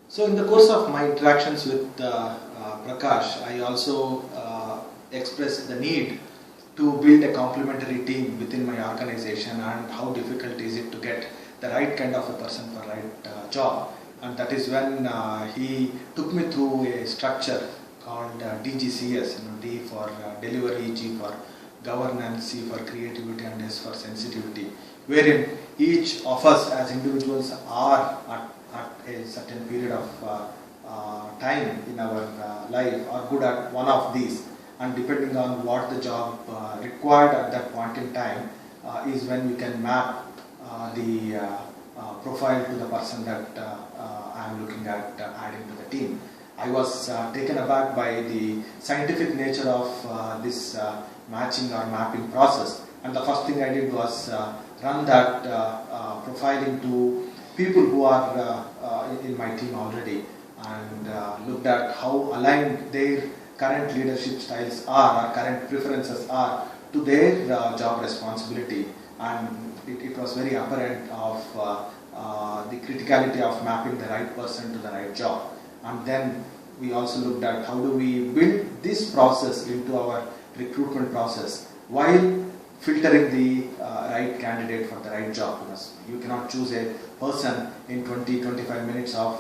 So in the course of my interactions with Prakash, I also expressed the need to build a complementary team within my organization, and how difficult is it to get the right kind of a person for right job. And that is when he took me through a structure called DGCS, D for delivery, G for governance, C for creativity, and S for sensitivity, wherein each of us as individuals are at a certain period of time in our life are good at one of these, and depending on what the job required at that point in time is when we can map the profile to the person that I am looking at adding to the team. I was taken aback by the scientific nature of this matching or mapping process, and the first thing I did was run that profiling to people who are in my team already, and looked at how aligned their current leadership styles are, or current preferences are, to their job responsibility. And it was very apparent of the criticality of mapping the right person to the right job. And then we also looked at how do we build this process into our recruitment process while filtering the right candidate for the right job, because you cannot choose a person in 20-25 minutes of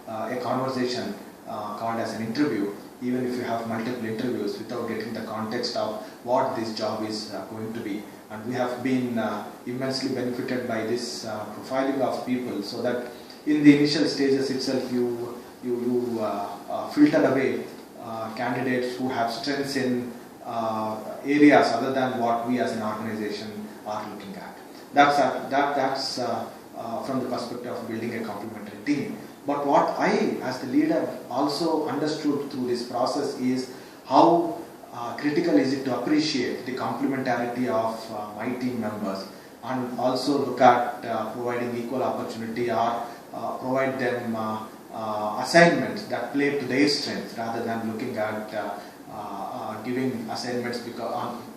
a conversation called as an interview, even if you have multiple interviews, without getting the context of what this job is going to be. And we have been immensely benefited by this profiling of people, so that in the initial stages itself you filter away candidates who have strengths in areas other than what we as an organization are looking at. That's from the perspective of building a complementary team. But what I, as the leader, also understood through this process is how critical is it to appreciate the complementarity of my team members, and also look at providing equal opportunity, or provide them assignments that play to their strengths, rather than looking at giving assignments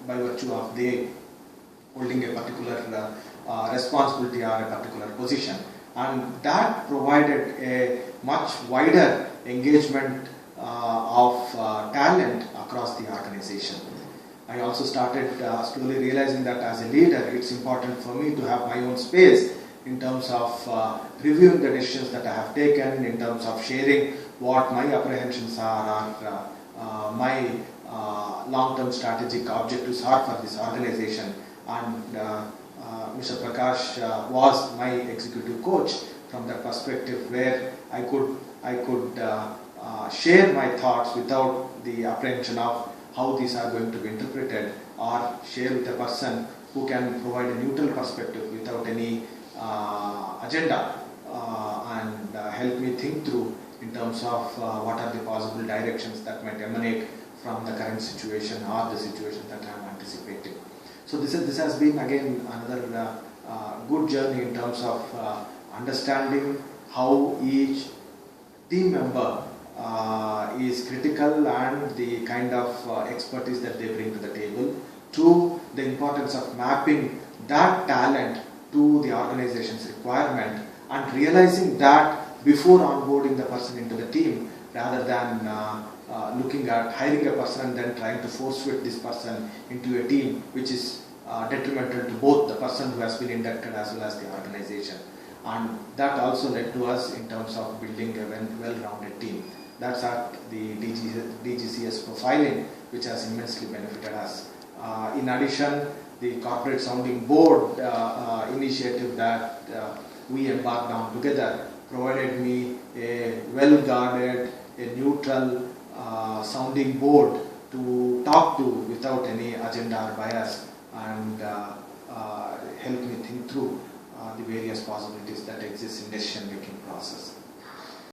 by virtue of they holding a particular responsibility or a particular position. And that provided a much wider engagement of talent across the organization. I also started slowly realizing that as a leader, it's important for me to have my own space in terms of reviewing the decisions that I have taken, in terms of sharing what my apprehensions are, or my long-term strategic objectives are for this organization. And Mr. Prakash was my executive coach from that perspective, where I could share my thoughts without the apprehension of how these are going to be interpreted, or share with a person who can provide a neutral perspective without any agenda, and help me think through in terms of what are the possible directions that might emanate from the current situation or the situation that I am anticipating. So this has been again another good journey in terms of understanding how each team member is critical, and the kind of expertise that they bring to the table, to the importance of mapping that talent to the organization's requirement, and realizing that before onboarding the person into the team, rather than looking at hiring a person and then trying to force fit this person into a team, which is detrimental to both the person who has been inducted as well as the organization. And that also led to us in terms of building a well-rounded team. That's at the DGCS profiling, which has immensely benefited us. In addition, the corporate sounding board initiative that we embarked on together provided me a well-guarded, a neutral sounding board to talk to without any agenda or bias, and help me think through the various possibilities that exist in decision-making process.